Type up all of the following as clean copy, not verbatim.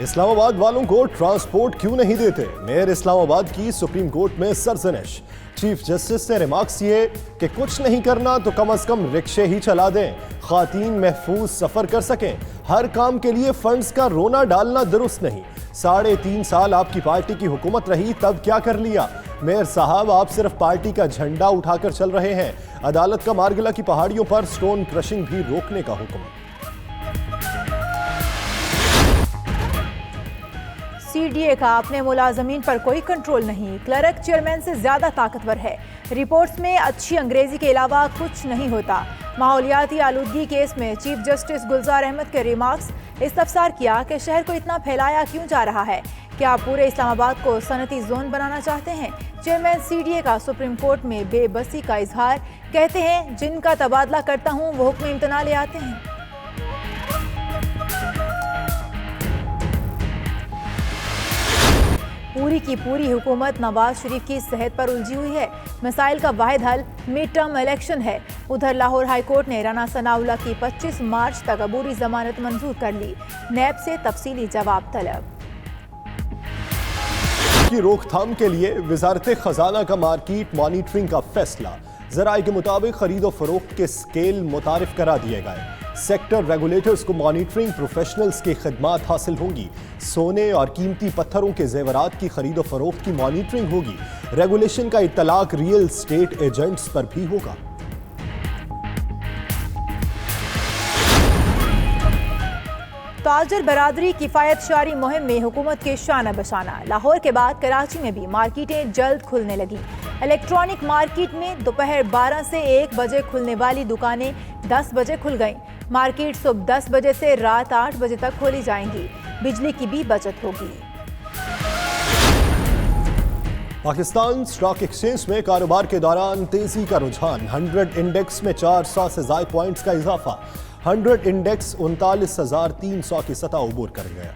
इस्लामाबाद वालों को ट्रांसपोर्ट क्यों नहीं देते? मेयर इस्लामाबाद की सुप्रीम कोर्ट में सरजनिश। चीफ जस्टिस ने रिमार्क्स किए कि कुछ नहीं करना तो कम से कम रिक्शे ही चला दें, खातीन महफूज सफर कर सकें। हर काम के लिए फंड्स का रोना डालना दुरुस्त नहीं। 3.5 साल आपकी पार्टी की हुकूमत रही, तब क्या कर लिया? मेयर साहब, आप सिर्फ पार्टी का झंडा उठाकर चल रहे हैं। अदालत का मारगिला की पहाड़ियों पर स्टोन क्रशिंग भी रोकने का हुक्म। सीडीए का अपने मुलाजमीन पर कोई कंट्रोल नहीं, क्लर्क चेयरमैन से ज्यादा ताकतवर है। रिपोर्ट्स में अच्छी अंग्रेजी के अलावा कुछ नहीं होता। माहौलियाती आलूदगी केस में चीफ जस्टिस गुलजार अहमद के रिमार्क्स इस्तफसार किया कि शहर को इतना फैलाया क्यों जा रहा है? क्या पूरे इस्लामाबाद को सनती जोन बनाना चाहते हैं? चेयरमैन सीडीए का सुप्रीम कोर्ट में बेबसी का इजहार, कहते हैं जिनका तबादला करता हूं वो हुक्म इम्तना ले आते हैं। पूरी की पूरी हुकूमत नवाज शरीफ की सेहत पर उलझी हुई है। मसाइल का वाहिद हल मिड टर्म इलेक्शन है। उधर लाहौर हाई कोर्ट ने राना सनाउल्लाह की 25 मार्च तक अबूरी जमानत मंजूर कर ली। नैब से तफसीली जवाब तलब। की रोकथाम के लिए वजारत खजाना का मार्केट मॉनिटरिंग का फैसला। जराये के मुताबिक खरीदो फरोख्त के स्केल मुतारिफ करा दिए गए। सेक्टर रेगुलेटर्स को मॉनिटरिंग प्रोफेशनल्स की खिदमात हासिल होंगी। सोने और कीमती पत्थरों के जेवरात की खरीदो फरोख्त की मॉनिटरिंग होगी। रेगुलेशन का इत्तलाक रियल स्टेट एजेंट्स पर भी होगा। ताजर बरादरी किफायत शारी मुहिम में हुकूमत के शाना बशाना। लाहौर के बाद कराची में भी मार्केटें जल्द खुलने लगी। इलेक्ट्रॉनिक मार्केट में दोपहर 12 से 1 बजे खुलने वाली दुकानें 10 बजे खुल गईं। मार्केट सुबह 10 बजे से रात 8 बजे तक खोली जाएंगी। बिजली की भी बचत होगी। पाकिस्तान स्टॉक एक्सचेंज में कारोबार के दौरान तेजी का रुझान। 100 इंडेक्स में 400 से ज्यादा पॉइंट्स का इजाफा। 100 इंडेक्स 39,300 की सतह उबूर कर गया।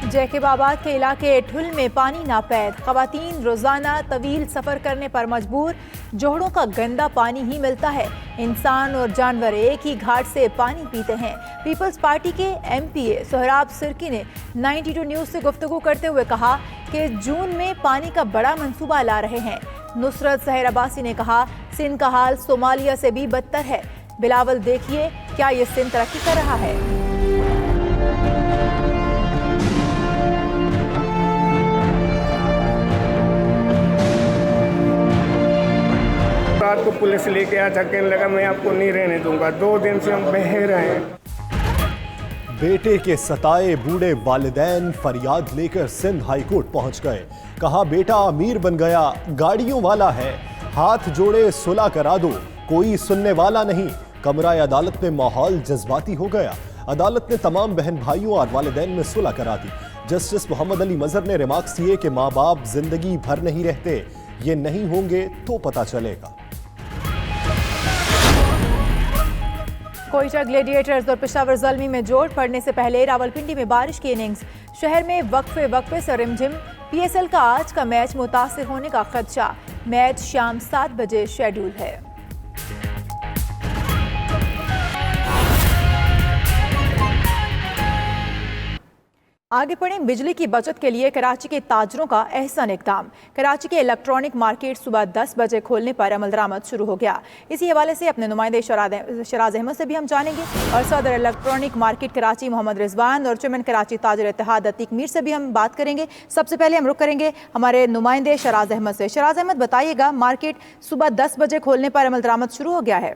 जैकबाबाद के इलाके ठुल में पानी नापैद। खवातीन रोजाना तवील सफर करने पर मजबूर। जोहड़ों का गंदा पानी ही मिलता है। इंसान और जानवर एक ही घाट से पानी पीते हैं। पीपल्स पार्टी के एमपीए सोहराब सिरकी ने 92 न्यूज से गुफ्तगू करते हुए कहा कि जून में पानी का बड़ा मंसूबा ला रहे हैं। नुसरत सहर अब्बासी ने कहा सिंध का हाल सोमालिया से भी बदतर है। बिलावल, देखिए क्या ये सिंध तरक्की कर रहा है? रात को पुलिस लेके आया था, कहने लगा मैं आपको नहीं रहने दूंगा। 2 दिन से हम बह रहे हैं। बेटे के सताए बूढ़े वालिदैन फरियाद लेकर सिंध हाई कोर्ट पहुंच गए। कहा बेटा अमीर बन गया, गाड़ियों वाला है, हाथ जोड़े सुलह करा दो, कोई सुनने वाला नहीं। कमरा अदालत में माहौल जज्बाती हो गया। अदालत ने तमाम बहन भाइयों और वालिदैन में सुलह करा दी। जस्टिस मोहम्मद अली मजहर ने रिमार्क्स किए कि माँ बाप जिंदगी भर नहीं रहते, ये नहीं होंगे तो पता चलेगा। कोयटा ग्लेडिएटर्स और पेशावर ज़ल्मी में जोड़ पड़ने से पहले रावलपिंडी में बारिश की इनिंग्स। शहर में वक्फे से रिमझिम। पीएसएल का आज का मैच मुतासिर होने का खदशा। मैच शाम 7 बजे शेड्यूल है। आगे बढ़ें, बिजली की बचत के लिए कराची के ताजरों का एहसन इकदाम। कराची के इलेक्ट्रॉनिक मार्केट सुबह 10 बजे खोलने पर अमल दरामद शुरू हो गया। इसी हवाले से अपने नुमाइंदे शराज अहमद से भी हम जानेंगे और सदर इलेक्ट्रॉनिक मार्केट कराची मोहम्मद रिजवान और चेयरमैन कराची ताजर इत्तेहाद अतीक मीर से भी हम बात करेंगे। सबसे पहले हम रुख करेंगे हमारे नुमाइंदे शराज अहमद से। शराज अहमद, बताइएगा, मार्केट सुबह 10 बजे खोलने पर अमल दरामद शुरू हो गया है?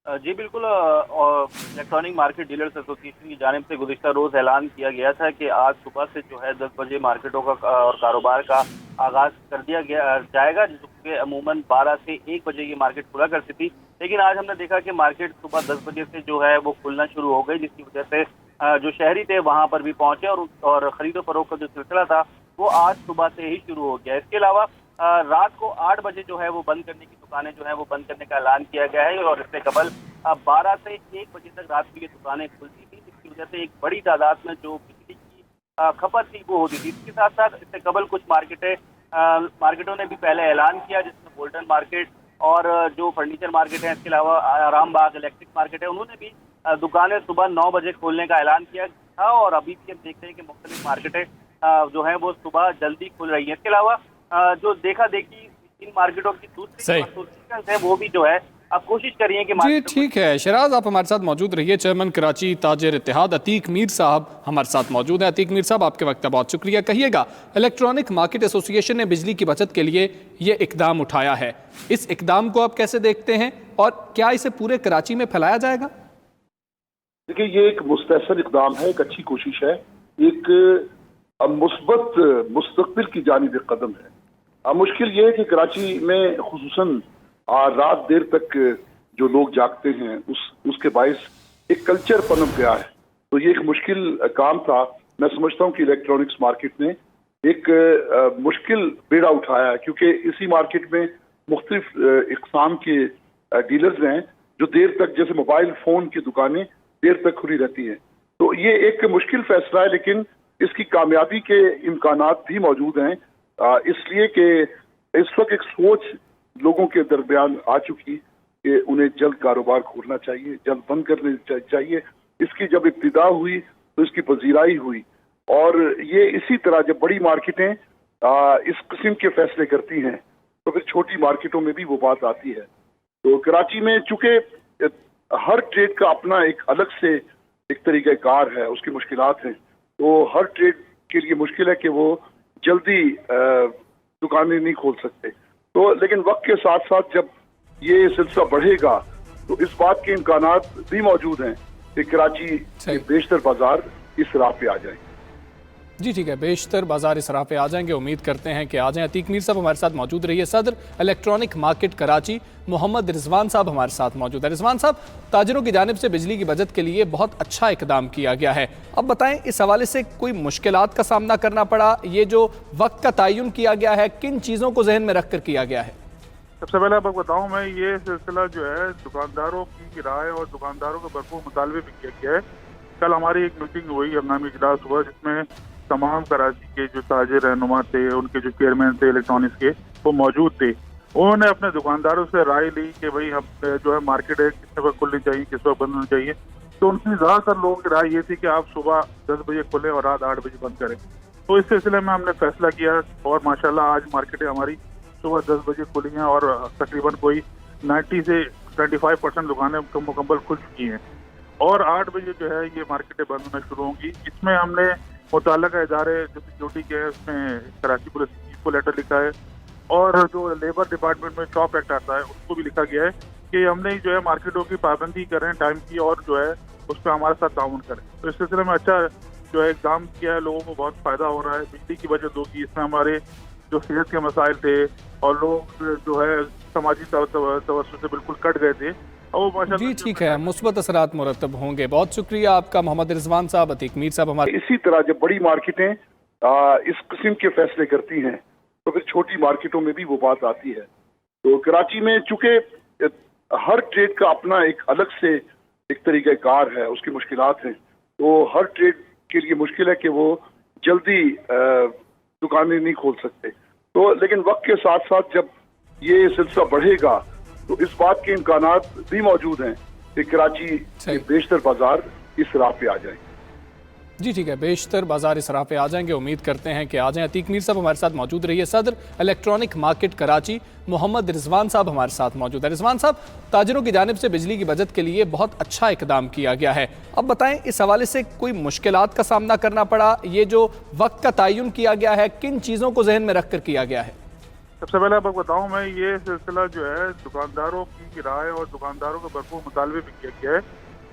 जी बिल्कुल। इलेक्ट्रॉनिक मार्केट डीलर्स एसोसिएशन की जानिब से गुज़िश्ता रोज़ ऐलान किया गया था कि आज सुबह से जो है 10 बजे मार्केटों का और कारोबार का आगाज़ कर दिया जाएगा, जिसके अमूमन 12 से 1 बजे ये मार्केट खुला करती थी। लेकिन आज हमने देखा कि मार्केट सुबह 10 बजे से जो है वो खुलना शुरू हो गई, जिसकी वजह से जो शहरी थे वहाँ पर भी पहुँचे और ख़रीदो फरोख्त का जो सिलसिला था वो आज सुबह से ही शुरू हो गया। इसके अलावा रात को 8 बजे जो है वो बंद करने की दुकानें जो है वो बंद करने का ऐलान किया गया है और इससे कबल 12 से 1 बजे तक रात की ये दुकानें खुलती थी, जिसकी वजह से एक बड़ी तादाद में जो बिजली की खपत थी वो होती थी। इसके साथ साथ इससे कबल कुछ मार्केटों ने भी पहले ऐलान किया, जिसमें गोल्डन मार्केट और जो फर्नीचर मार्केट है, इसके अलावा आरामबाग इलेक्ट्रिक मार्केट है, उन्होंने भी दुकानें सुबह 9 बजे खोलने का ऐलान किया था। और अभी भी हम देखते हैं कि मुख्तलिफ मार्केटें जो है वो सुबह जल्दी खुल रही है। इसके अलावा जो देखा देखी इन मार्केटों की दूसरी है वो भी जो है अब कोशिश करिए कि जी ठीक है शहराज, आप हमारे साथ मौजूद रहिए। चेयरमैन कराची ताजिर इत्तेहाद अतीक मीर साहब हमारे साथ मौजूद हैं। अतीक मीर साहब, आपके वक्त का बहुत शुक्रिया। कहिएगा, इलेक्ट्रॉनिक मार्केट एसोसिएशन ने बिजली की बचत के लिए ये इकदाम उठाया है, इस इकदाम को आप कैसे देखते हैं और क्या इसे पूरे कराची में फैलाया जाएगा? देखिए, ये एक मुस्तहसन इकदाम है, एक अच्छी कोशिश है, एक मुस्बत मुस्तकबिल की जानिब एक कदम है। मुश्किल ये है कि कराची में खुसूसन रात देर तक जो लोग जागते हैं उसके बायस एक कल्चर पनप गया है। तो ये एक मुश्किल काम था। मैं समझता हूँ कि इलेक्ट्रॉनिक्स मार्केट ने एक मुश्किल बेड़ा उठाया है, क्योंकि इसी मार्केट में मुख्तलिफ इक़साम के डीलर्स हैं जो देर तक, जैसे मोबाइल फ़ोन की दुकानें देर तक खुली रहती हैं। तो ये एक मुश्किल फैसला है, लेकिन इसकी कामयाबी के इम्कानात भी मौजूद हैं, इसलिए कि इस वक्त एक सोच लोगों के दरमियान आ चुकी कि उन्हें जल्द कारोबार खोलना चाहिए, जल्द बंद करने चाहिए। इसकी जब इब्तिदा हुई तो इसकी पजीराई हुई, और ये इसी तरह जब बड़ी मार्केटें इस किस्म के फैसले करती हैं तो फिर छोटी मार्केटों में भी वो बात आती है। तो कराची में चूंकि हर ट्रेड का अपना एक अलग से एक तरीक़ाकार है, उसकी मुश्किलात हैं, तो हर ट्रेड के लिए मुश्किल है कि वो जल्दी दुकानें नहीं खोल सकते। तो लेकिन वक्त के साथ साथ जब ये सिलसिला बढ़ेगा तो इस बात के इम्कानात भी मौजूद हैं कि कराची के बेशतर बाजार इस राह पे आ जाएंगे। जी ठीक है, बेशतर बाजार इस राह पे आ जाएंगे, उम्मीद करते हैं कि आ जाएं। अतीक मीर साहब हमारे साथ मौजूद रहिए। सदर इलेक्ट्रॉनिक मार्केट कराची मोहम्मद रिजवान साहब हमारे साथ मौजूद है। रिजवान साहब, ताजिरों की जानिब से बिजली की बचत के लिए बहुत अच्छा इकदाम किया गया है, अब बताएं इस हवाले से कोई मुश्किलात का सामना करना पड़ा? ये जो वक्त का तयन किया गया है, किन चीज़ों को जहन में रख कर किया गया है? सबसे पहले आपको बताऊं, मैं ये सिलसिला जो है दुकानदारों की राय और दुकानदारों के भरपूर मुतालबे भी किया गया है। कल हमारी एक मीटिंग हुई, हंगामी इजलास हुआ, जिसमें तमाम कराची के जो ताजिर रहनुमा थे, उनके जो चेयरमैन थे इलेक्ट्रॉनिक्स के, वो मौजूद थे। उन्होंने अपने दुकानदारों से राय ली कि भाई हम जो है मार्केट है किस वक्त खुलनी चाहिए, किस वक्त बंद होनी चाहिए। तो उनकी ज़्यादातर लोगों की राय ये थी कि आप सुबह 10 बजे खुलें और रात 8 बजे बंद करें। तो इस सिलसिले में हमने फैसला किया और माशाल्लाह आज मार्केटें हमारी सुबह 10 बजे खुली हैं और तकरीबन कोई 90 से 25% दुकानें मुकम्मल खुल चुकी हैं और 8 बजे जो है ये मार्केटें बंद होना शुरू होंगी। इसमें हमने मुतल्लिका इदारे जो सिक्योरिटी के हैं उसमें कराची पुलिस को लेटर लिखा है और जो लेबर डिपार्टमेंट में शॉप एक्ट आता है उसको भी लिखा गया है कि हमने जो है मार्केटों की पाबंदी करें टाइम की और जो है उस पर हमारे साथ ताउन करें। तो इस सिलसिले में अच्छा जो है इक़दाम किया है, लोगों को बहुत फ़ायदा हो रहा है, बिजली की बचत होगी। इसमें हमारे जो सेहत के मसाइल थे और लोग जो है समाजी तवज्जो से बिल्कुल कट गए थे। जी ठीक है, मुस्बत असरात मुरतब होंगे। बहुत शुक्रिया आपका मोहम्मद रिजवान साहब। अतीक मीर साहब हमारे। इसी तरह जब बड़ी मार्केटें इस किस्म के फैसले करती हैं तो फिर छोटी मार्केटों में भी वो बात आती है। तो कराची में चूंकि हर ट्रेड का अपना एक अलग से एक तरीक़ाकार है, उसकी मुश्किलात हैं, तो हर ट्रेड के लिए मुश्किल है कि वो जल्दी दुकानें नहीं खोल सकते। तो लेकिन वक्त के साथ साथ जब ये सिलसिला बढ़ेगा तो इस बात के इम्कानात भी मौजूद हैं कि कराची के बेशतर बाजार इस राह पे आ जाएंगे। जी ठीक है, बेशतर बाजार इस राह पे आ जाएंगे, उम्मीद करते हैं कि आ जाएं। अतीक मीर साहब हमारे साथ मौजूद रहिए। सदर इलेक्ट्रॉनिक मार्केट कराची मोहम्मद रिजवान साहब हमारे साथ मौजूद है। रिजवान साहब, ताजिरों की जानिब से बिजली की बचत के लिए बहुत अच्छा इकदाम किया गया है, अब बताएं इस हवाले से कोई मुश्किलात का सामना करना पड़ा? ये जो वक्त का तयन किया गया है, किन चीज़ों को जहन में रख कर किया गया है? सबसे पहले आपको बताऊं, मैं ये सिलसिला जो है दुकानदारों की राय और दुकानदारों के भरपूर मुतालबे भी किया गया है।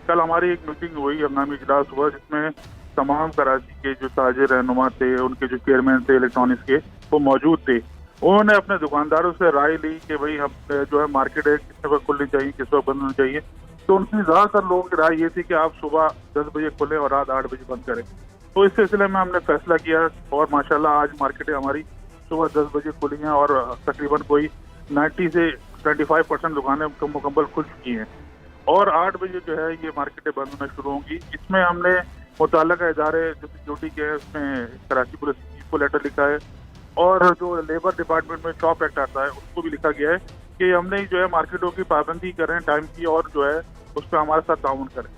कल हमारी एक मीटिंग हुई, हंगामी इजलास हुआ, जिसमें तमाम कराची के जो ताजिर रहनुमा थे, उनके जो चेयरमैन थे इलेक्ट्रॉनिक्स के, वो मौजूद थे। उन्होंने अपने दुकानदारों से राय ली कि भाई हम जो है मार्केट है किस वक्त खुलनी चाहिए, किस वक्त बंद होनी चाहिए। तो उनकी ज़्यादातर लोगों की राय ये थी कि आप सुबह 10 बजे खुलें और रात 8 बजे बंद करें। तो इस सिलसिले में हमने फैसला किया और माशाल्लाह आज मार्केटें हमारी सुबह 10 बजे खुली हैं और तकरीबन कोई 90 से 25% दुकानें मुकम्मल खुल चुकी हैं और 8 बजे जो है ये मार्केटें बंद होना शुरू होंगी। इसमें हमने मुतल्लिका इदारे जो सिक्योरिटी के हैं उसमें कराची पुलिस चीफ को लेटर लिखा है और जो लेबर डिपार्टमेंट में शॉप एक्ट आता है उसको भी लिखा गया है कि हमने जो है मार्केटों की पाबंदी करें टाइम की और जो है उस पर हमारे साथ ताउन करें।